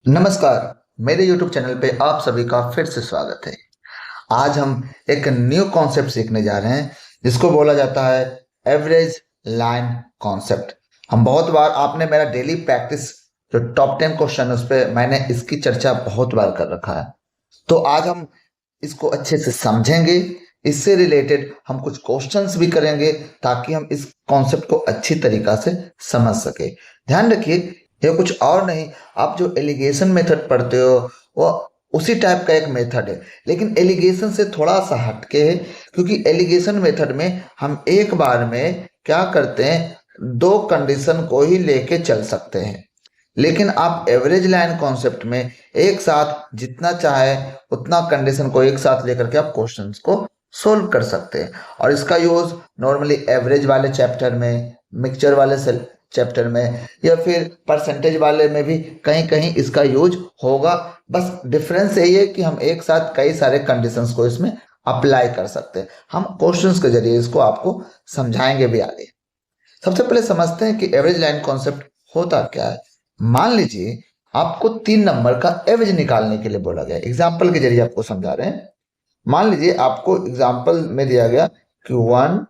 नमस्कार। मेरे YouTube channel पे आप सभी का फिर से स्वागत है। आज हम एक न्यू कॉन्सेप्ट सीखने जा रहे हैं जिसको बोला जाता है एवरेज लाइन कॉन्सेप्ट। हम बहुत बार आपने मेरा डेली प्रैक्टिस जो टॉप 10 क्वेश्चन उस पे मैंने इसकी चर्चा बहुत बार कर रखा है। तो आज हम इसको अच्छे से समझेंगे। इससे रिलेटेड हम कुछ क्वेश्चंस भी करेंगे ताकि हम इस कॉन्सेप्ट को अच्छी तरीका से समझ सके। ध्यान रखिए, ये कुछ और नहीं, आप जो एलिगेशन मेथड पढ़ते हो वो उसी टाइप का एक मेथड है, लेकिन एलिगेशन से थोड़ा सा हटके है, क्योंकि एलिगेशन मेथड में हम एक बार में क्या करते हैं, दो कंडीशन को ही लेके चल सकते हैं। लेकिन आप एवरेज लाइन कॉन्सेप्ट में एक साथ जितना चाहे उतना कंडीशन को एक साथ लेकर के आप क्वेश्चंस को सोल्व कर सकते हैं। और इसका यूज नॉर्मली एवरेज वाले चैप्टर में, मिक्सचर वाले चैप्टर में या फिर परसेंटेज वाले में भी कहीं कहीं इसका यूज होगा। बस डिफरेंस यही है कि हम एक साथ कई सारे कंडीशंस को इसमें अप्लाई कर सकते हैं। हम क्वेश्चंस के जरिए इसको आपको समझाएंगे भी आगे। सबसे पहले समझते हैं कि एवरेज लाइन कॉन्सेप्ट होता क्या है। मान लीजिए आपको 3 नंबर का एवरेज निकालने के लिए बोला गया, एग्जाम्पल के जरिए आपको समझा रहे हैं। मान लीजिए आपको एग्जाम्पल में दिया गया कि 1,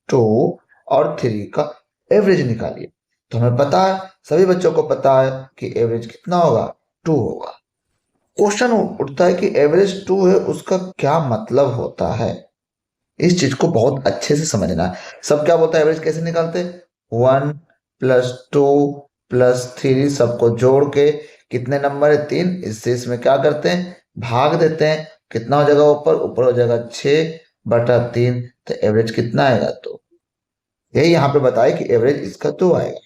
2 और 3 का एवरेज निकालिए। तो हमें पता है, सभी बच्चों को पता है कि एवरेज कितना होगा, 2 होगा। क्वेश्चन उठता है कि एवरेज 2 है, उसका क्या मतलब होता है। इस चीज को बहुत अच्छे से समझना है। सब क्या बोलता है, एवरेज कैसे निकालते हैं, 1 + 2 + 3 सबको जोड़ के कितने नंबर है, 3, इससे इसमें क्या करते हैं, भाग देते हैं। कितना हो जाएगा, ऊपर ऊपर हो जाएगा 6/3। तो एवरेज कितना आएगा, तो यही यहाँ पे बताए कि एवरेज इसका 2 आएगा।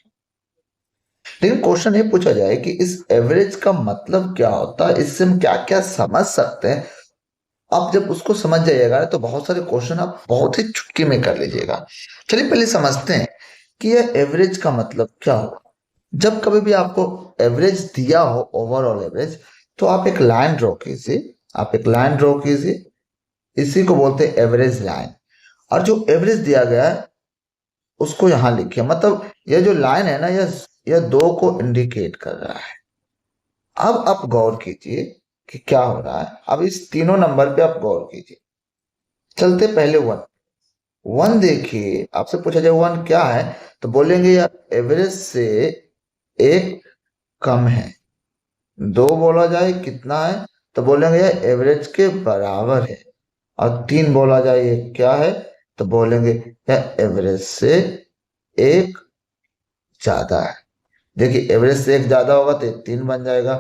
लेकिन क्वेश्चन ये पूछा जाए कि इस एवरेज का मतलब क्या होता है, इससे हम क्या क्या समझ सकते हैं। आप जब उसको समझ जाइएगा तो बहुत सारे क्वेश्चन आप बहुत ही चुटकी में कर लीजिएगा। चलिए पहले समझते हैं कि यह एवरेज का मतलब क्या होगा। जब कभी भी आपको एवरेज दिया हो, ओवरऑल एवरेज, तो आप एक लाइन ड्रॉ कीजिए। आप एक लाइन ड्रॉ कीजिए, इसी को बोलते हैं एवरेज लाइन। और जो एवरेज दिया गया है उसको यहां लिखिए। मतलब यह जो लाइन है ना, यह 2 को इंडिकेट कर रहा है। अब आप गौर कीजिए कि क्या हो रहा है। अब इस तीनों नंबर पे आप गौर कीजिए। चलते पहले 1। 1 देखिए, आपसे पूछा जाए 1 क्या है, तो बोलेंगे यार एवरेज से एक कम है। 2 बोला जाए कितना है, तो बोलेंगे यार एवरेज के बराबर है। और 3 बोला जाए ये क्या है, तो बोलेंगे यार एवरेज से एक ज्यादा है। देखिए एवरेज से एक ज्यादा होगा तो 3 बन जाएगा,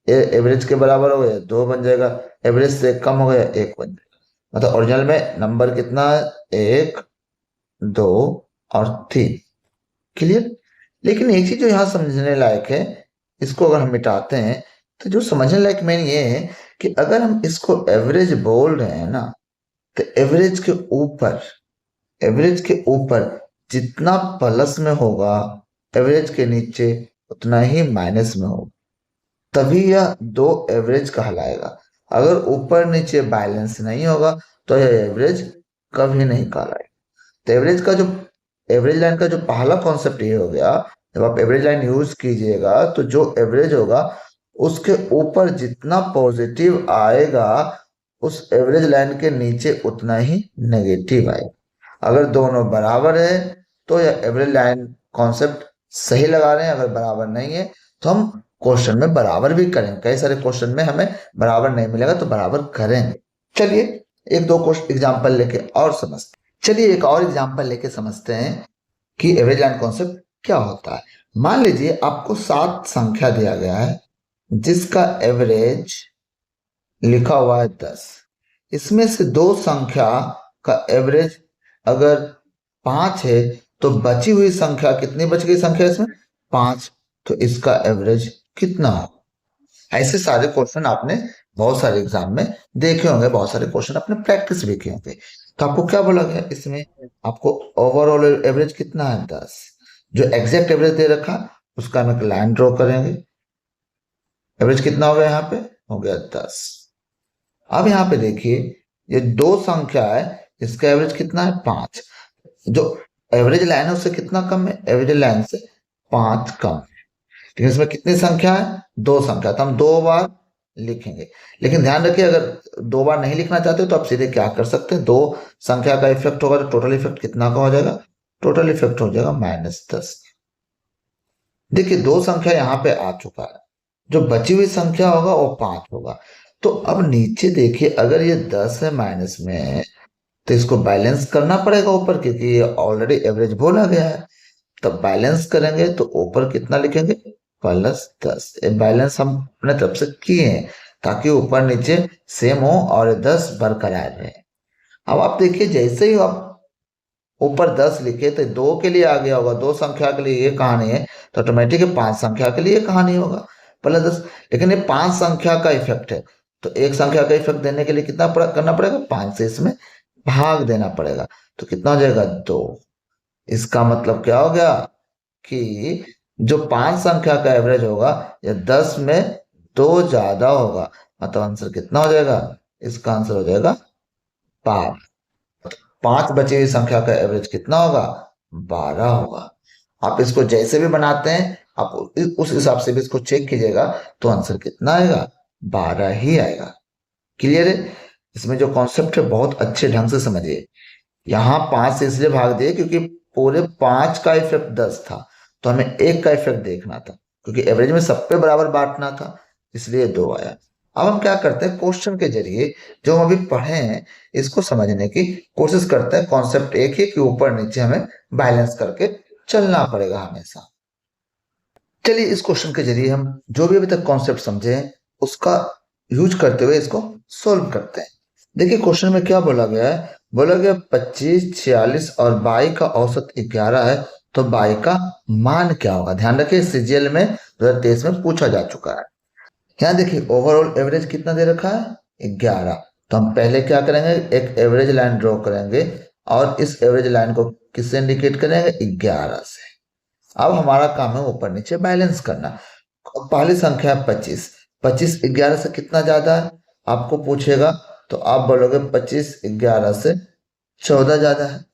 एवरेज के बराबर हो गया 2 बन जाएगा, एवरेज से एक कम हो गया 1 बन जाएगा। मतलब ओरिजिनल में नंबर कितना है, 1, 2 और 3। क्लियर। लेकिन एक चीज जो यहाँ समझने लायक है, इसको अगर हम मिटाते हैं तो जो समझने लायक मेन ये है कि अगर हम इसको एवरेज बोल रहे हैं ना, तो एवरेज के ऊपर जितना प्लस में होगा, एवरेज के नीचे उतना ही माइनस में होगा, तभी यह 2 एवरेज कहलाएगा। अगर ऊपर नीचे बैलेंस नहीं होगा तो यह एवरेज कभी नहीं कहलाएगा। तो एवरेज लाइन का जो पहला कॉन्सेप्ट ये हो गया, जब आप एवरेज लाइन यूज कीजिएगा तो जो एवरेज होगा उसके ऊपर जितना पॉजिटिव आएगा, उस एवरेज लाइन के नीचे उतना ही नेगेटिव आएगा। अगर दोनों बराबर है तो यह एवरेज लाइन कॉन्सेप्ट सही लगा रहे हैं। अगर बराबर नहीं है तो हम क्वेश्चन में बराबर भी करेंगे। कई सारे क्वेश्चन में हमें बराबर नहीं मिलेगा तो बराबर करेंगे। चलिए एक दो क्वेश्चन एग्जाम्पल लेके और समझते चलिए एक और एग्जाम्पल लेके समझते हैं कि एवरेज लाइन कॉन्सेप्ट क्या होता है। मान लीजिए आपको 7 संख्या दिया गया है जिसका एवरेज लिखा हुआ है 10। इसमें से 2 संख्या का एवरेज अगर 5 है तो बची हुई संख्या कितनी बच गई, संख्या इसमें 5। तो इसका एवरेज कितना हो। ऐसे सारे क्वेश्चन आपने बहुत सारे एग्जाम में देखे होंगे, बहुत सारे क्वेश्चन आपने प्रैक्टिस भी किए होंगे। तो आपको क्या बोला गया इसमें, आपको ओवरऑल एवरेज कितना है 10। जो एग्जैक्ट एवरेज दे रखा उसका हम एक लाइन ड्रॉ करेंगे। एवरेज कितना हो गया, यहाँ पे हो गया 10। अब यहाँ पे देखिए ये 2 संख्या है, इसका एवरेज कितना है 5। जो एवरेज लाइन है उससे कितना कम है, एवरेज लाइन से 5 कम है। लेकिन इसमें कितनी संख्या है, 2 संख्या, तो हम 2 बार लिखेंगे। लेकिन ध्यान रखिए, अगर 2 बार नहीं लिखना चाहते तो आप सीधे क्या कर सकते हैं, 2 संख्या का इफेक्ट होगा तो टोटल इफेक्ट कितना का हो जाएगा, टोटल इफेक्ट हो जाएगा -10। देखिए 2 संख्या यहाँ पे आ चुका है, जो बची हुई संख्या होगा वो 5 होगा। तो अब नीचे देखिए, अगर ये 10 है माइनस में, तो इसको बैलेंस करना पड़ेगा ऊपर, क्योंकि ये ऑलरेडी एवरेज बोला गया है। तब बैलेंस करेंगे तो ऊपर कितना लिखेंगे, +10। ये बैलेंस हम अपने तरफ से किए हैं ताकि ऊपर नीचे सेम हो और 10 बरकरार रहे। अब आप देखिए, जैसे ही आप ऊपर 10 लिखे तो 2 के लिए आ गया होगा, 2 संख्या के लिए ये कहानी है, तो ऑटोमेटिक 5 संख्या के लिए कहानी होगा +10। लेकिन ये 5 संख्या का इफेक्ट है, तो एक संख्या का इफेक्ट देने के लिए कितना करना पड़ेगा, 5 से इसमें भाग देना पड़ेगा। तो कितना हो जाएगा, 2। इसका मतलब क्या हो गया कि जो 5 संख्या का एवरेज होगा या 10 में 2 ज्यादा होगा, मतलब आंसर कितना हो जाएगा, इसका आंसर हो जाएगा 12। 5 बची हुई संख्या का एवरेज कितना होगा, 12 होगा। आप इसको जैसे भी बनाते हैं, आप उस हिसाब से भी इसको चेक कीजिएगा, तो आंसर कितना आएगा, 12 ही आएगा। क्लियर है? इसमें जो कॉन्सेप्ट है बहुत अच्छे ढंग से समझिए। यहाँ 5 से इसलिए भाग दिए क्योंकि पूरे 5 का इफेक्ट 10 था, तो हमें 1 का इफेक्ट देखना था, क्योंकि एवरेज में सब पे बराबर बांटना था, इसलिए 2 आया। अब हम क्या करते हैं, क्वेश्चन के जरिए जो हम अभी पढ़े हैं इसको समझने की कोशिश करते हैं। कॉन्सेप्ट एक ही कि ऊपर नीचे हमें बैलेंस करके चलना पड़ेगा हमेशा। चलिए इस क्वेश्चन के जरिए हम जो भी अभी तक कॉन्सेप्ट समझे हैं उसका यूज करते हुए इसको सोल्व करते हैं। देखिए क्वेश्चन में क्या बोला गया है, बोला गया 25, 46 और 22 का औसत 11 है, तो 22 का मान क्या होगा। ध्यान रखिए सीजीएल में 2023 में पूछा जा चुका है। यहाँ देखिए ओवरऑल एवरेज कितना दे रखा है, 11। तो हम पहले क्या करेंगे, एक एवरेज लाइन ड्रॉ करेंगे और इस एवरेज लाइन को किससे इंडिकेट करेंगे, 11 से। अब हमारा काम है ऊपर नीचे बैलेंस करना। पहली संख्या है 25, 25 11 से कितना ज्यादा है आपको पूछेगा, तो आप बोलोगे 25 11 से 14 ज्यादा है।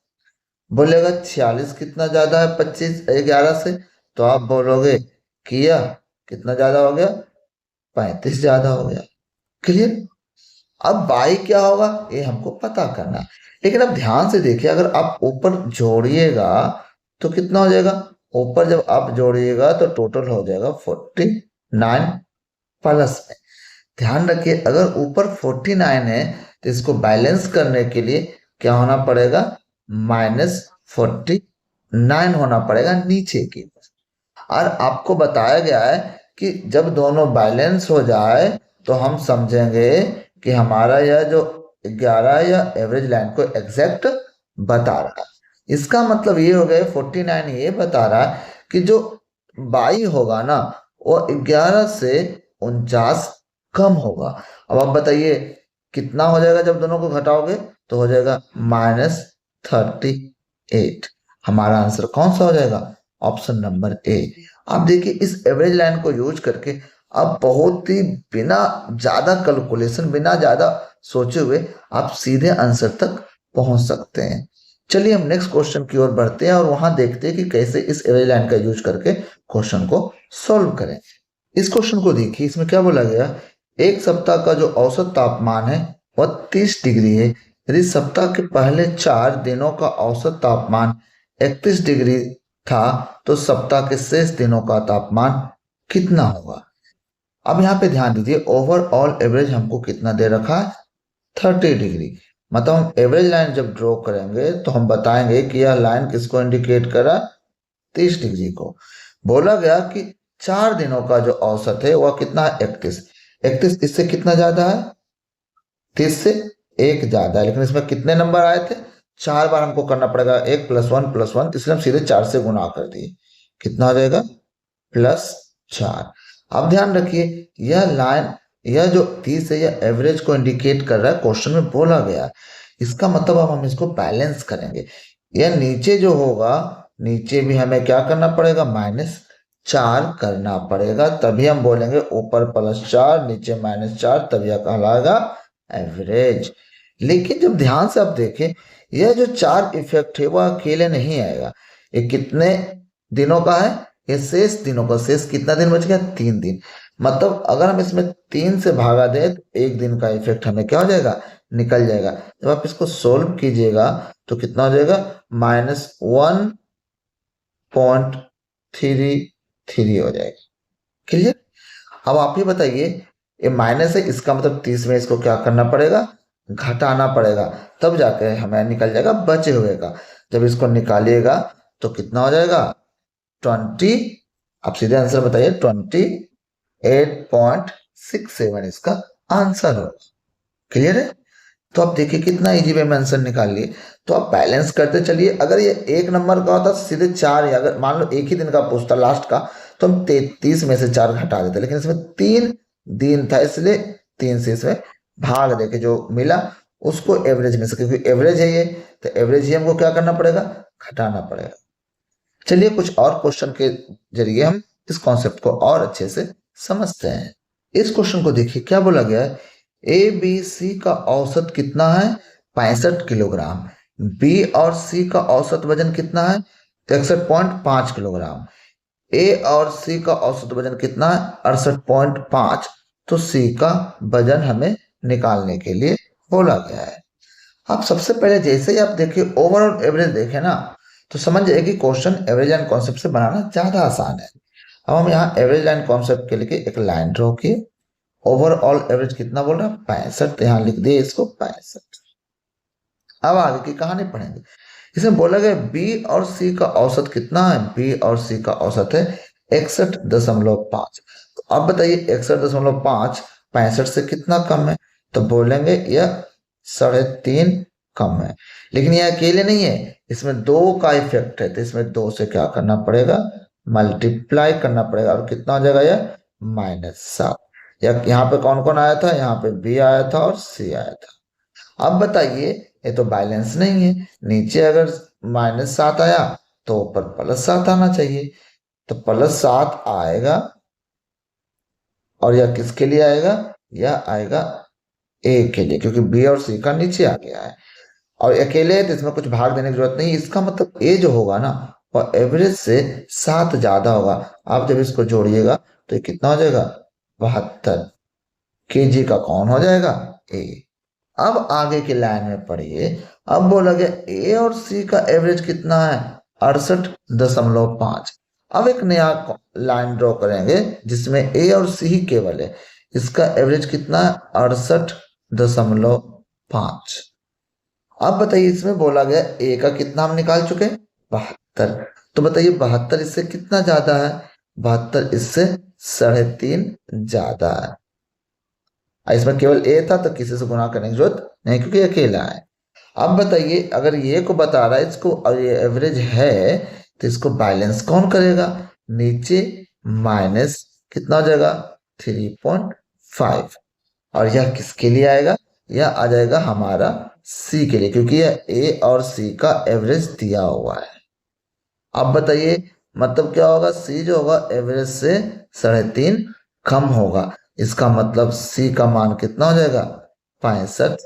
बोलेगा 46 कितना ज्यादा है 25 11 से, तो आप बोलोगे कि यह कितना ज्यादा हो गया, 35 ज्यादा हो गया। क्लियर? अब बाई क्या होगा ये हमको पता करना है। लेकिन अब ध्यान से देखिए, अगर आप ऊपर जोड़िएगा तो कितना हो जाएगा, ऊपर जब आप जोड़िएगा तो टोटल हो जाएगा 49 प्लस में। ध्यान रखिए अगर ऊपर 49 है तो इसको बैलेंस करने के लिए क्या होना पड़ेगा, -49 होना पड़ेगा नीचे की। और आपको बताया गया है कि जब दोनों बैलेंस हो जाए तो हम समझेंगे कि हमारा यह जो 11 या एवरेज लाइन को एग्जैक्ट बता रहा है। इसका मतलब ये हो गया 49 ये बता रहा है कि जो 22 होगा ना वो 11 से 49 कम होगा। अब आप बताइए कितना हो जाएगा जब दोनों को घटाओगे, तो हो जाएगा -38। हमारा आंसर कौन सा हो जाएगा, ऑप्शन नंबर ए। आप देखिए इस एवरेज लाइन को यूज करके आप बहुत ही बिना ज्यादा कैलकुलेशन, बिना ज्यादा सोचे हुए आप सीधे आंसर तक पहुंच सकते हैं। चलिए हम नेक्स्ट क्वेश्चन की ओर बढ़ते हैं और वहां देखते हैं कि कैसे इस एवरेज लाइन का यूज करके क्वेश्चन को सॉल्व करें। इस क्वेश्चन को देखिए, इसमें क्या बोला गया, एक सप्ताह का जो औसत तापमान है वह 30 डिग्री है। यदि सप्ताह के पहले 4 दिनों का औसत तापमान 31 डिग्री था तो सप्ताह के शेष दिनों का तापमान कितना होगा। अब यहाँ पे ध्यान दीजिए ओवरऑल एवरेज हमको कितना दे रखा है, 30 डिग्री। मतलब हम एवरेज लाइन जब ड्रॉ करेंगे तो हम बताएंगे कि यह लाइन किसको इंडिकेट करा, 30 डिग्री को। बोला गया कि 4 दिनों का जो औसत है वह कितना है, 31। 31 इससे कितना ज्यादा है, 30 से 1 ज्यादा है। लेकिन इसमें कितने नंबर आए थे, 4 बार हमको करना पड़ेगा, 1 + 1 + 1, इसलिए हम सीधे 4 से गुना कर दिए। कितना हो जाएगा, +4। अब ध्यान रखिए यह लाइन, यह जो 30 है यह एवरेज को इंडिकेट कर रहा है, क्वेश्चन में बोला गया। इसका मतलब अब हम इसको बैलेंस करेंगे। यह नीचे जो होगा, नीचे भी हमें क्या करना पड़ेगा, -4 करना पड़ेगा, तभी हम बोलेंगे ऊपर +4 नीचे -4, तब यह कहलाएगा एवरेज। लेकिन जब ध्यान से आप देखें यह जो 4 इफेक्ट है वह अकेले नहीं आएगा। ये कितने दिनों का है, ये शेष दिनों का शेष कितना दिन बच गया, 3 दिन। मतलब अगर हम इसमें 3 से भागा दें तो 1 दिन का इफेक्ट हमें क्या हो जाएगा, निकल जाएगा। जब आप इसको सोल्व कीजिएगा तो कितना हो जाएगा, -1.33 हो जाएगा। क्लियर। अब आप ही बताइए, ये माइनस है, इसका मतलब 30 में इसको क्या करना पड़ेगा, घटाना पड़ेगा, तब जाकर हमें निकल जाएगा बचे हुए का। जब इसको निकालिएगा तो कितना हो जाएगा, 20। आप सीधे आंसर बताइए, 28.67 इसका आंसर होगा। क्लियर है। तो आप देखिए कितना इजी वे में आंसर निकाल लिए। तो आप बैलेंस करते चलिए। अगर ये 1 नंबर का होता सीधे 4, या अगर मान लो एक ही दिन का पूछता लास्ट का, तो हम 33 में से 4 घटा देते, लेकिन इसमें 3 दिन था इसलिए 3 से इसमें भाग देके जो मिला उसको एवरेज में से, क्योंकि एवरेज है ये, तो एवरेज ही हमको क्या करना पड़ेगा, घटाना पड़ेगा। चलिए कुछ और क्वेश्चन के जरिए हम इस कॉन्सेप्ट को और अच्छे से समझते हैं। इस क्वेश्चन को देखिए क्या बोला गया है, ए बी सी का औसत कितना है, 65 किलोग्राम। बी और सी का औसत वजन कितना है, 61.5 किलोग्राम। ए और सी का औसत वजन कितना है, 68.5। तो सी का वजन हमें निकालने के लिए बोला गया है। आप सबसे पहले जैसे ही आप देखिए ओवरऑल एवरेज देखें ना, तो समझ जाइए कि क्वेश्चन एवरेज एंड कॉन्सेप्ट से बनाना ज्यादा आसान है। अब हम यहाँ एवरेज एंड कॉन्सेप्ट के लिए एक लाइन ड्रॉ किए। ओवरऑल एवरेज कितना बोल रहा है, 65, तो यहाँ लिख दिए इसको 65। अब आगे की कहानी पढ़ेंगे। इसमें बोला गया बी और सी का औसत कितना है, बी और सी का औसत है 61.5। तो अब बताइए 61.5 65 से कितना कम है, तो बोलेंगे यह 3.5 कम है। लेकिन यह अकेले नहीं है, इसमें 2 का इफेक्ट है, तो इसमें 2 से क्या करना पड़ेगा, मल्टीप्लाई करना पड़ेगा, और कितना हो जाएगा यह -7। यहाँ पे कौन कौन आया था, यहाँ पे बी आया था और सी आया था। अब बताइए ये तो बैलेंस नहीं है, नीचे अगर -7 आया तो ऊपर +7 आना चाहिए, तो +7 आएगा, और यह किसके लिए आएगा, यह आएगा ए के लिए, क्योंकि बी और सी का नीचे आ गया है। और अकेले है तो इसमें कुछ भाग देने की जरूरत नहीं। इसका मतलब ए जो होगा ना वह एवरेज से 7 ज्यादा होगा। आप जब इसको जोड़िएगा तो ये कितना हो जाएगा, 72 केजी का कौन हो जाएगा, ए। अब आगे की लाइन में पढ़िए। अब बोला गया ए और सी का एवरेज कितना है, 68.5। अब एक नया लाइन ड्रॉ करेंगे जिसमें ए और सी ही केवल है। इसका एवरेज कितना है, 68.5। अब बताइए इसमें बोला गया ए का कितना हम निकाल चुके, 72। तो बताइए 72 इससे कितना ज्यादा है, 72 इससे 3.5 ज्यादा है। इसमें केवल ए था तो किसी से गुना करने की जरूरत नहीं, क्योंकि अकेला है। अब बताइए अगर ये को बता रहा है इसको, और ये एवरेज है, तो इसको बैलेंस कौन करेगा, नीचे माइनस कितना हो जाएगा, 3.5। और यह किसके लिए आएगा, यह आ जाएगा हमारा सी के लिए, क्योंकि यह ए और सी का एवरेज दिया हुआ है। अब बताइए मतलब क्या होगा, सी जो होगा एवरेज से 3.5 कम होगा। इसका मतलब सी का मान कितना हो जाएगा, 65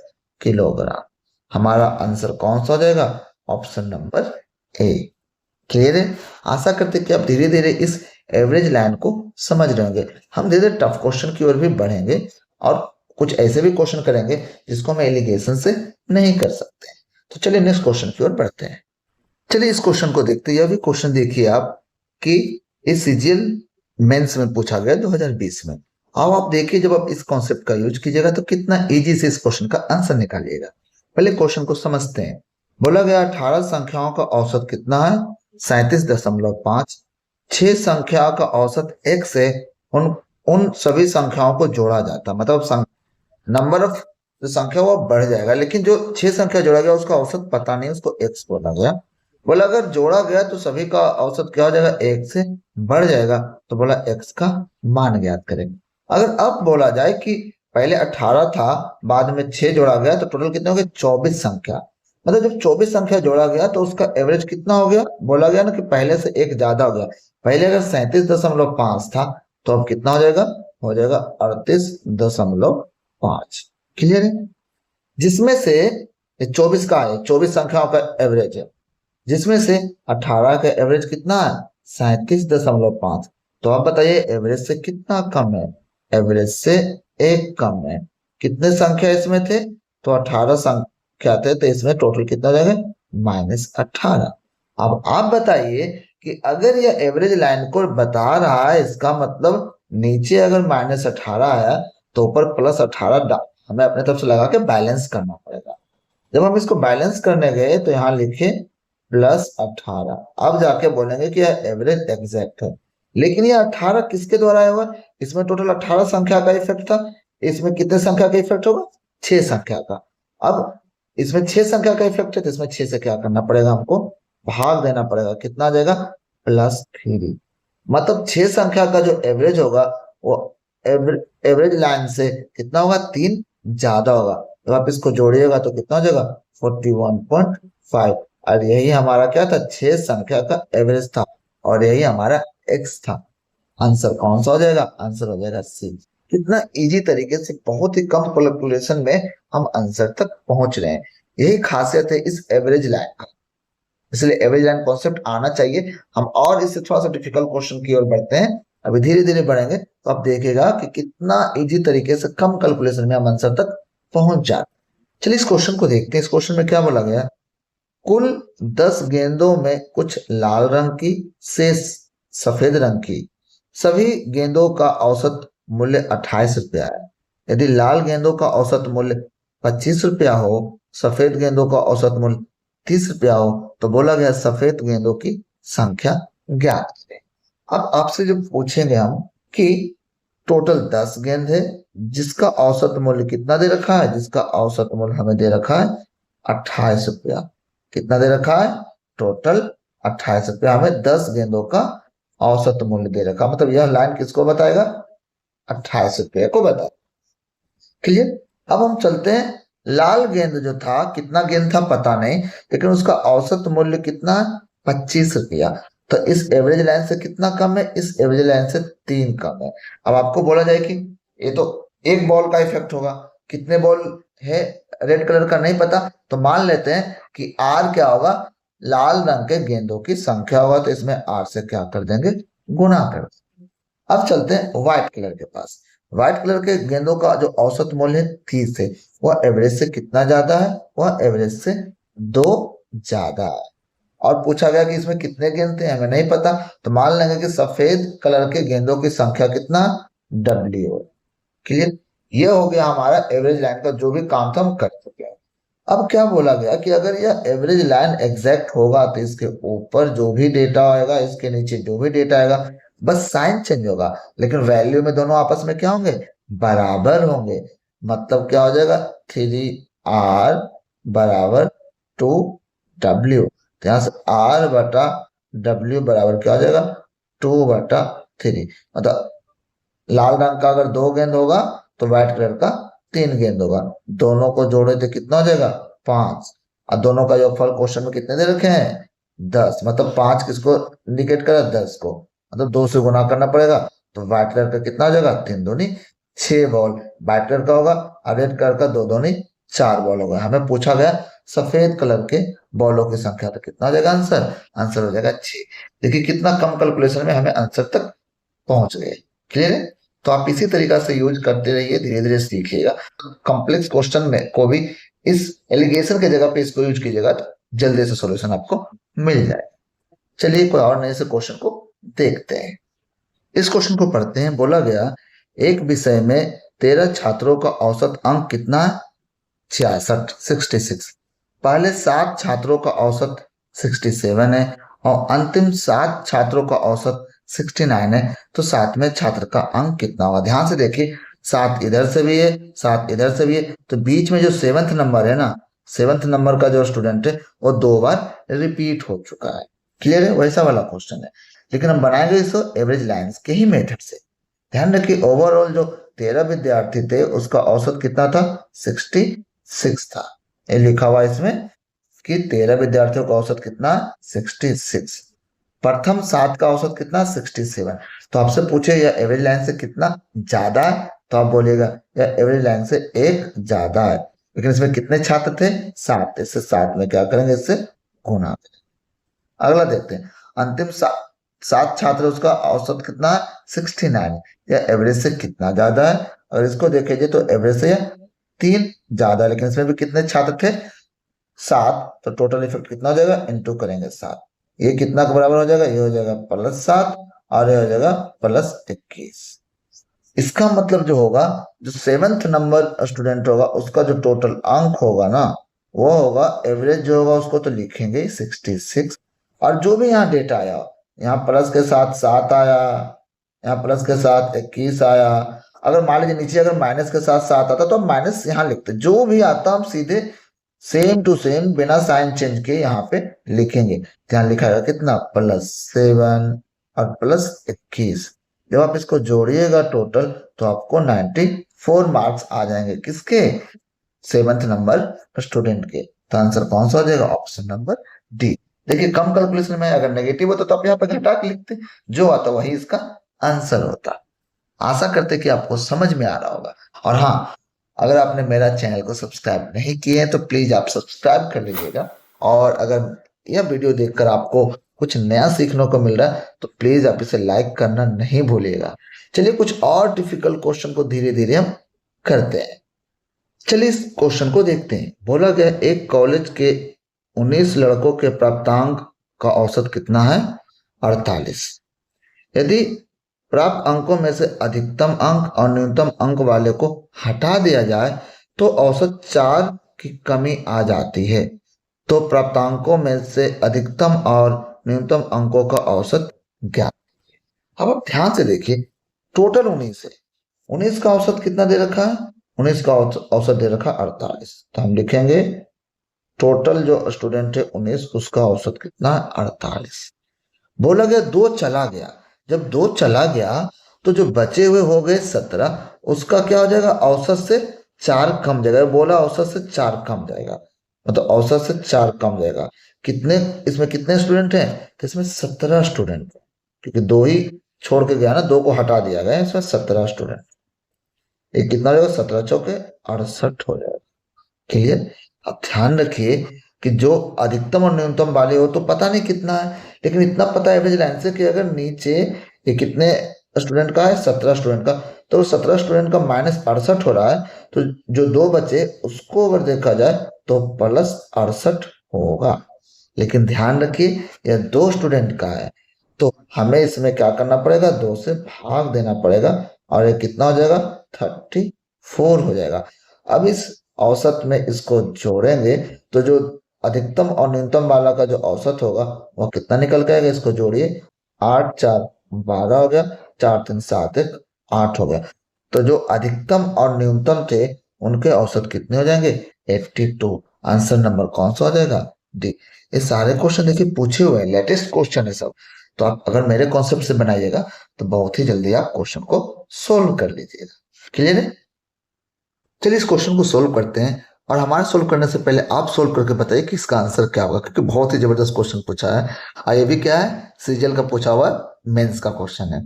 किलोग्राम। हमारा आंसर कौन सा हो जाएगा, ऑप्शन नंबर ए। क्लियर है। आशा करते कि आप धीरे धीरे इस एवरेज लाइन को समझ रहे होंगे। हम धीरे धीरे टफ क्वेश्चन की ओर भी बढ़ेंगे, और कुछ ऐसे भी क्वेश्चन करेंगे जिसको हम एलिगेशन से नहीं कर सकते। तो चलिए नेक्स्ट क्वेश्चन की ओर बढ़ते हैं। चलिए इस क्वेश्चन को देखते हैं। यह भी क्वेश्चन देखिए आप कि इस सीजीएल मेंस में पूछा गया 2020 में। अब आप देखिए जब आप इस कॉन्सेप्ट का यूज कीजिएगा तो कितना इजी से इस क्वेश्चन का आंसर निकालिएगा। पहले क्वेश्चन को समझते हैं। बोला गया 18 संख्याओं का औसत कितना है, 37.5। 6 संख्या का औसत एक से उन उन सभी संख्याओं को जोड़ा जाता है, मतलब नंबर ऑफ जो संख्या वो बढ़ जाएगा, लेकिन जो 6 संख्या जोड़ा गया उसका औसत पता नहीं, उसको एक्स बोला गया। बोला अगर जोड़ा गया तो सभी का औसत क्या हो जाएगा, एक से बढ़ जाएगा, तो बोला एक्स का मान ज्ञात करें। अगर अब बोला जाए कि पहले 18 था, बाद में 6 जोड़ा गया, तो टोटल कितने हो गए, 24 संख्या। मतलब जब 24 संख्या जोड़ा गया तो उसका एवरेज कितना हो गया, बोला गया ना कि पहले से एक ज्यादा हो गया। पहले अगर 37.5 था तो अब कितना हो जाएगा 38.5। क्लियर है। जिसमें से 24 का है, 24 संख्याओं का एवरेज है, जिसमें से 18 का एवरेज कितना है, 37.5। तो आप बताइए एवरेज से कितना कम है? एवरेज से एक कम है। कितने संख्या इसमें थे? तो 18 संख्या थे, तो इसमें टोटल कितना जाएगा? -18। अब आप बताइए कि अगर यह एवरेज लाइन को बता रहा है, इसका मतलब नीचे अगर -18 आया तो ऊपर +18 हमें अपने तरफ से लगा के बैलेंस करना पड़ेगा। जब हम इसको बैलेंस करने गए तो यहाँ लिखे +18। अब जाके बोलेंगे कि यह एवरेज एग्जैक्ट है। लेकिन ये 18 किसके द्वारा आया हुआ? इसमें टोटल 18 संख्या का इफेक्ट था। इसमें कितने संख्या का इफेक्ट होगा? 6 संख्या का। अब इसमें 6 संख्या का इफेक्ट है, तो इसमें 6 से क्या करना पड़ेगा? हमको भाग देना पड़ेगा। कितना आ जाएगा? +3। मतलब 6 संख्या का जो एवरेज होगा वो एवरेज लाइन से कितना होगा? 3 ज्यादा होगा। जब आप इसको जोड़िएगा तो कितना हो जाएगा? 41.5। और यही हमारा क्या था? 6 संख्या का एवरेज था और यही हमारा एक्स था। आंसर कौन सा हो जाएगा? आंसर हो जाएगा सी। कितना इजी तरीके से बहुत ही कम कैलकुलेशन में हम आंसर तक पहुंच रहे हैं। यही खासियत है इस एवरेज लाइन का। इसलिए एवरेज लाइन कॉन्सेप्ट आना चाहिए। हम और इससे थोड़ा सा डिफिकल्ट क्वेश्चन की ओर बढ़ते हैं। अभी धीरे धीरे बढ़ेंगे तो आप देखिएगा कि कितना इजी तरीके से कम कैलकुलेशन में हम आंसर तक पहुंच जाते हैं। चलिए इस क्वेश्चन को देखते हैं। इस क्वेश्चन में क्या बोला गया? कुल 10 गेंदों में कुछ लाल रंग की, शेष सफेद रंग की। सभी गेंदों का औसत मूल्य 28 रुपया है। यदि लाल गेंदों का औसत मूल्य 25 रुपया हो, सफेद गेंदों का औसत मूल्य 30 रुपया हो, तो बोला गया सफेद गेंदों की संख्या ज्ञात करें। अब आपसे जो पूछेंगे हम कि टोटल 10 गेंद है, जिसका औसत मूल्य कितना दे रखा है? जिसका औसत मूल्य हमें दे रखा है 28 रुपया। कितना दे रखा है? टोटल 28 रुपया हमें 10 गेंदों का औसत मूल्य दे रखा। मतलब यह लाइन किसको बताएगा? 28 रुपये को बताएगा। क्लियर? अब हम चलते हैं। लाल गेंद जो था, कितना गेंद था पता नहीं, लेकिन उसका औसत मूल्य कितना? 25 रुपया। तो इस एवरेज लाइन से कितना कम है? इस एवरेज लाइन से 3 कम है। अब आपको बोला जाए कि ये तो एक बॉल का इफेक्ट होगा। कितने बॉल है रेड कलर का नहीं पता, तो मान लेते हैं कि आर क्या होगा? लाल रंग के गेंदों की संख्या होगा, तो इसमें आर से क्या कर देंगे? गुणा कर देंगे। अब चलते हैं व्हाइट कलर के पास। व्हाइट कलर के गेंदों का जो औसत मूल्य है 30 है, वह एवरेज से कितना ज्यादा है? वह एवरेज से 2 ज्यादा है। और पूछा गया कि इसमें कितने गेंद थे, हमें नहीं पता, तो मान लेंगे कि सफेद कलर के गेंदों की संख्या कितना? W। क्लियर? ये हो गया हमारा एवरेज लाइन का जो भी काम था हम कर चुके हैं। अब क्या बोला गया कि अगर यह एवरेज लाइन एग्जैक्ट होगा तो इसके ऊपर जो भी डेटा आएगा, इसके नीचे जो भी डेटा आएगा, बस साइन चेंज होगा, लेकिन वैल्यू में दोनों आपस में क्या होंगे? बराबर होंगे। मतलब क्या हो जाएगा? 3R बराबर 2W। तो यहाँ से R/W बराबर क्या हो जाएगा? 2/3। मतलब लाल रंग का अगर 2 गेंद होगा तो व्हाइट कलर का 3 गेंद होगा। दोनों को जोड़े तो कितना हो जाएगा? 5। और दोनों का योगफल क्वेश्चन में कितने दे रखे हैं? 10। मतलब 5 किसको इंडिकेट करा? 10 को। मतलब 2 से गुना करना पड़ेगा। तो व्हाइट कलर का कितना हो जाएगा? 3 दूनी 6 बॉल व्हाइट कलर का होगा, और रेड कलर का 2 दूनी 4 बॉल होगा। हमें पूछा गया सफेद कलर के बॉलों की संख्या, तो कितना हो जाएगा आंसर? आंसर हो जाएगा 6। देखिए कितना कम कैलकुलेशन में हमें आंसर तक पहुंच गए। क्लियर है? तो आप इसी तरीका से यूज करते रहिए, धीरे धीरे सीखिएगा। कॉम्प्लेक्स क्वेश्चन में को भी इस एलिगेशन के जगह पे इसको यूज कीजिएगा, तो जल्दी से सॉल्यूशन आपको मिल जाए। चलिए कोई और नए से क्वेश्चन को देखते हैं। इस क्वेश्चन को पढ़ते हैं। बोला गया एक विषय में 13 छात्रों का औसत अंक कितना है? 66। पहले 7 छात्रों का औसत 67 है और अंतिम 7 छात्रों का औसत 69 है। तो 7वें छात्र का अंक कितना होगा? ध्यान से देखिए, 7 इधर से भी है, 7 इधर से भी है, तो बीच में जो 7th नंबर है ना, 7th नंबर का जो स्टूडेंट है वो 2 बार रिपीट हो चुका है। क्लियर है? वैसा वाला क्वेश्चन है, लेकिन हम बनाएंगे इसको एवरेज लाइंस के ही मेथड से। ध्यान रखिए ओवरऑल जो 13 विद्यार्थी थे उसका औसत कितना था? 66 था। ये लिखा हुआ इसमें कि 13 विद्यार्थियों का औसत कितना? 66। प्रथम 7 का औसत कितना? 67। तो आपसे पूछे यह एवरेज लाइन से कितना ज्यादा है, तो आप बोलिएगा यह एवरेज लाइन से 1 ज्यादा है। लेकिन इसमें कितने छात्र थे? 7। इससे 7 में क्या करेंगे? इससे गुना करेंगे। अगला देखते हैं। अंतिम 7 छात्र उसका औसत कितना है 69, या एवरेज से कितना ज्यादा है। और इसको देखेंगे तो एवरेज से 3 ज्यादा है, लेकिन इसमें भी कितने छात्र थे 7, तो टोटल इफेक्ट कितना हो जाएगा इंटू करेंगे 7, ये कितना के बराबर हो जाएगा, ये हो जाएगा +7 और ये हो जाएगा +21। इसका मतलब जो होगा, जो 7th नंबर स्टूडेंट होगा उसका जो टोटल अंक होगा ना, वो होगा एवरेज जो होगा उसको तो लिखेंगे 66, और जो भी यहाँ डेटा आया, यहाँ प्लस के साथ 7 आया, यहाँ प्लस के साथ 21 आया, अगर मान लीजिए नीचे अगर माइनस के साथ 7 आता तो हम माइनस यहाँ लिखते, जो भी आता हम सीधे सेम टू सेम बिना साइन चेंज के यहाँ पे लिखेंगे। ध्यान लिखाएगा कितना +7 और +21, जब आप इसको जोड़िएगा टोटल तो आपको 94 मार्क्स आ जाएंगे, किसके 7th नंबर स्टूडेंट के। तो आंसर कौन सा हो जाएगा, ऑप्शन नंबर डी। देखिए कम कैलकुलेशन में अगर नेगेटिव होता तो आप यहाँ पे घटा के लिखते, जो आता वही इसका आंसर होता। आशा करते कि आपको समझ में आ रहा होगा। और हाँ, अगर आपने मेरा चैनल को सब्सक्राइब नहीं किए हैं तो प्लीज आप सब्सक्राइब कर लीजिएगा, और अगर यह वीडियो देखकर आपको कुछ नया सीखने को मिल रहा है तो प्लीज आप इसे लाइक करना नहीं भूलिएगा। चलिए कुछ और डिफिकल्ट क्वेश्चन को धीरे धीरे हम करते हैं। चलिए इस क्वेश्चन को देखते हैं। बोला गया एक कॉलेज के 19 लड़कों के प्राप्तांक का औसत कितना है 48। यदि प्राप्त अंकों में से अधिकतम अंक और न्यूनतम अंक वाले को हटा दिया जाए तो औसत 4 की कमी आ जाती है। तो प्राप्तांकों में से अधिकतम और न्यूनतम अंकों का औसत ज्ञात। अब आप ध्यान से देखिए, टोटल 19 है, 19 का औसत कितना दे रखा है, 19 का औसत दे रखा 48, तो हम लिखेंगे टोटल जो स्टूडेंट है 19, उसका औसत कितना है 48। बोला गया 2 चला गया, जब 2 चला गया तो जो बचे हुए हो गए 17, उसका क्या हो जाएगा, औसत से 4 कम जाएगा। बोला औसत से 4 कम जाएगा, मतलब औसत से 4 कम जाएगा। कितने, इसमें कितने स्टूडेंट हैं, तो इसमें 17 स्टूडेंट, क्योंकि 2 ही छोड़ के गया ना, 2 को हटा दिया गया, इसमें 17 स्टूडेंट। ये कितना हो जाएगा, 17 चौके 68 हो जाएगा। क्लियर। अब ध्यान रखिए कि जो अधिकतम और न्यूनतम वाले हो तो पता नहीं कितना है, लेकिन इतना पता है एवरेज लाइन से कि अगर नीचे ये कितने स्टूडेंट का है 17 स्टूडेंट का, तो 17 स्टूडेंट का -68 हो रहा है, तो जो 2 बचे उसको अगर देखा जाए तो +68 होगा। लेकिन ध्यान रखिए यह 2 स्टूडेंट का है, तो हमें इसमें क्या करना पड़ेगा, 2 से भाग देना पड़ेगा, और ये कितना हो जाएगा 34 हो जाएगा। अब इस औसत में इसको जोड़ेंगे तो जो अधिकतम और न्यूनतम वाला का जो औसत होगा वो कितना निकल के आएगा, इसको जोड़िए, 8 4 12 हो गया, 4 3 7 1 8 हो गया। तो जो अधिकतम और न्यूनतम थे उनके औसत कितने हो जाएंगे 82। आंसर नंबर कौन सा हो जाएगा, डी। ये सारे क्वेश्चन देखिए पूछे हुए हैं, लेटेस्ट क्वेश्चन है सब, तो आप अगर मेरे कॉन्सेप्ट से बनाइएगा तो बहुत ही जल्दी आप क्वेश्चन को सोल्व कर लीजिएगा। क्लियर है। चलिए इस क्वेश्चन को सोल्व करते हैं, और हमारे सोल्व करने से पहले आप सोल्व करके बताइए कि इसका आंसर क्या होगा, क्योंकि बहुत ही जबरदस्त क्वेश्चन पूछा है। और ये भी क्या है, सीजीएल का पूछा हुआ मेंस का क्वेश्चन है,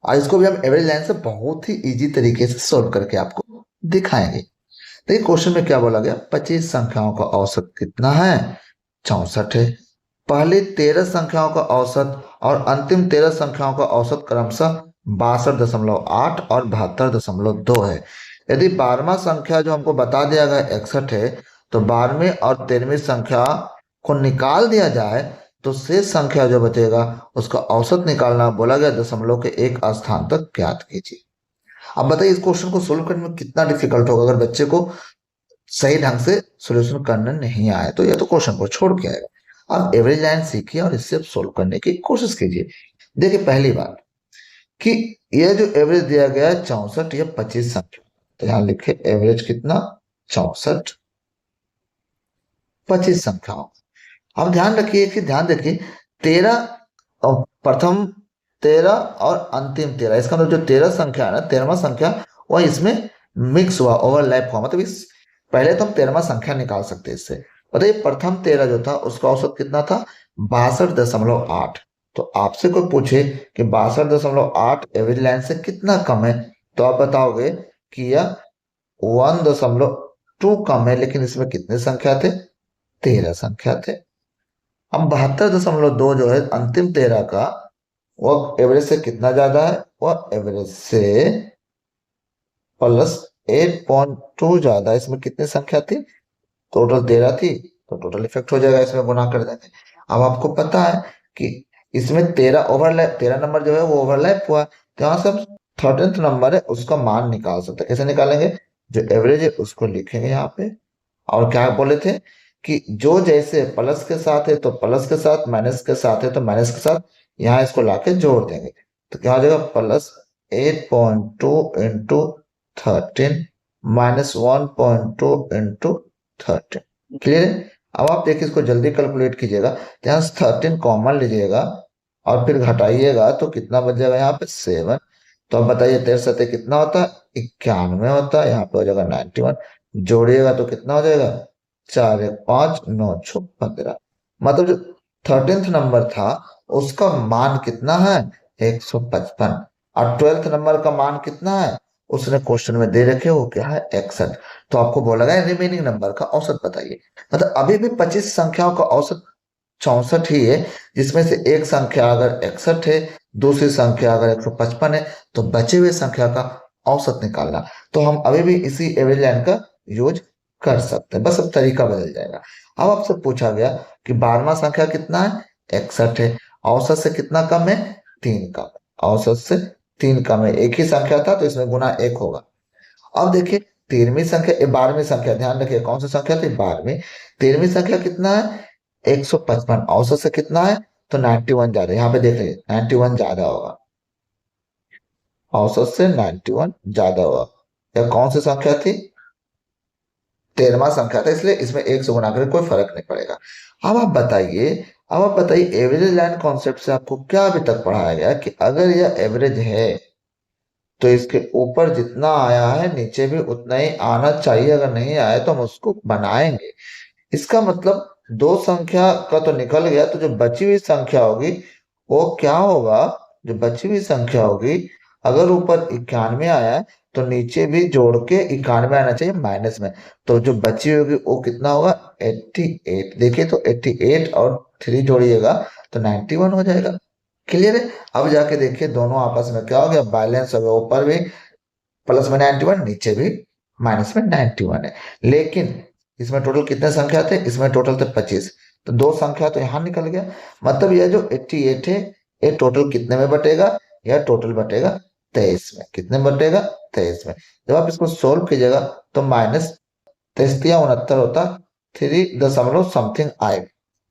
और इसको भी हम एवरेज लाइन से बहुत ही इजी तरीके से सोल्व करके आपको दिखाएंगे। देखिए क्वेश्चन में क्या बोला गया, 25 संख्याओं का औसत कितना है 64 है। पहले 13 संख्याओं का औसत और अंतिम 13 संख्याओं का औसत क्रमशः 62.8 और 72.2 है। यदि 12वां संख्या जो हमको बता दिया गया 61 है, तो 12वीं और 13वीं संख्या को निकाल दिया जाए तो शेष संख्या जो बचेगा उसका औसत निकालना बोला गया, दशमलव के एक स्थान तक ज्ञात कीजिए। अब बताइए इस क्वेश्चन को सोल्व करने में कितना डिफिकल्ट होगा, अगर बच्चे को सही ढंग से सोल्यूशन करना नहीं आए तो यह तो क्वेश्चन को छोड़ के आएगा। अब एवरेज लाइन सीखिए और इससे सोल्व करने की कोशिश कीजिए। देखिए पहली बात कि यह जो एवरेज दिया गया है 64, या 25 संख्या, तो यहां लिखे एवरेज कितना 64 25 संख्याओं। अब ध्यान रखिए कि ध्यान देखिए 13 प्रथम 13 और अंतिम 13, इसका मतलब जो 13 संख्या है ना, 13वां संख्या वह इसमें मिक्स हुआ, ओवरलैप हुआ, मतलब इस पहले तो हम 13वां संख्या निकाल सकते हैं इससे। बताइए प्रथम 13 जो था उसका औसत कितना था 62.8। तो आपसे कोई पूछे कि 62.8 एवरेज लाइन से कितना कम है, तो आप बताओगे कि यह 1.2 कम है, लेकिन इसमें कितने संख्या थे 13 संख्या थे। अब 72.2 जो है अंतिम 13 का, वो एवरेज से कितना ज्यादा है, वो एवरेज से प्लस 8.2 ज्यादा। इसमें कितनी संख्या थी, टोटल 13 थी, तो टोटल इफेक्ट हो जाएगा, इसमें गुना कर देंगे। अब आपको पता है कि इसमें 13 ओवरलैप, 13 नंबर जो है वो ओवरलैप हुआ, तो यहाँ से हम 13th नंबर है उसका मान निकाल सकते हैं। कैसे निकालेंगे, जो एवरेज है उसको लिखेंगे यहाँ पे, और क्या बोले थे कि जो जैसे प्लस के साथ है तो प्लस के साथ, माइनस के साथ है तो माइनस के साथ, यहाँ इसको लाके जोड़ देंगे। तो क्या हो जाएगा, plus 8.2 into 13 minus 1.2 into 13। Clear है। अब आप देखिए इसको जल्दी कैलकुलेट कीजिएगा, तो यहाँ से 13 कॉमन लीजिएगा और फिर घटाइएगा तो कितना बच जाएगा यहाँ पे 7। तो अब बताइए 13 सत्ते कितना होता है, 91 होता है, यहाँ पे हो जाएगा 91। जोड़िएगा तो कितना हो जाएगा, 4 1 5 9 6 15। मतलब जो 13th नंबर था उसका मान कितना है, 155। और 12th नंबर का मान कितना है, उसने क्वेश्चन में दे रखे, वो क्या है, 61। तो आपको बोला गया रिमेनिंग नंबर का औसत बताइए। मतलब अभी भी 25 संख्याओं का औसत 64 ही है, जिसमें से एक संख्या अगर 61 है, दूसरी संख्या अगर 155 है, तो बचे हुए संख्या का औसत निकालना। तो हम अभी भी इसी एवरेज लाइन का यूज कर सकते हैं, बस अब तरीका बदल जाएगा। अब आपसे पूछा गया कि 12वां संख्या कितना है, 61 है, औसत से कितना कम है, 3 कम है, औसत से 3 कम है, एक ही संख्या था तो इसमें गुना 1 होगा। अब देखिए 13वीं संख्या, 12वीं संख्या, ध्यान रखिए कौन सी संख्या थी, 12वीं। 13वीं संख्या कितना है, 155, औसत से कितना है, तो 91 ज्यादा, यहाँ पे देख लीजिए 91 ज्यादा होगा, औसत से 91 ज्यादा होगा। यह कौन सी संख्या थी, 13वां संख्या था, इसलिए इसमें एक से गुना करके कोई फर्क नहीं पड़ेगा। अब आप बताइए, अब आप बताइए एवरेज लाइन कॉन्सेप्ट से आपको क्या अभी तक पढ़ाया गया कि अगर यह एवरेज है तो इसके ऊपर जितना आया है नीचे भी उतना ही आना चाहिए, अगर नहीं आया तो हम उसको बनाएंगे। इसका मतलब दो संख्या का तो निकल गया, तो जो बची हुई संख्या होगी वो क्या होगा, जो बची हुई संख्या होगी, अगर ऊपर 91 आया है तो नीचे भी जोड़ के 91 आना चाहिए माइनस में। तो जो बची होगी वो कितना होगा, 88। देखिए तो 88 और 3 जोड़िएगा तो 91 हो जाएगा। क्लियर है। अब जाके देखिए दोनों आपस में क्या हो गया, बैलेंस हो गया, ऊपर भी प्लस में 91, नीचे भी माइनस में 91 है। लेकिन इसमें टोटल कितने संख्या थे, इसमें टोटल थे 25, तो दो संख्या तो यहां निकल गया। मतलब यह जो 88 है ये टोटल कितने में बटेगा, यह टोटल बटेगा 23 में। कितने में बटेगा, 23 में। जब आप इसको सोल्व कीजिएगा तो माइनस 23 69 होता, 3 दशमलव समथिंग आएगा,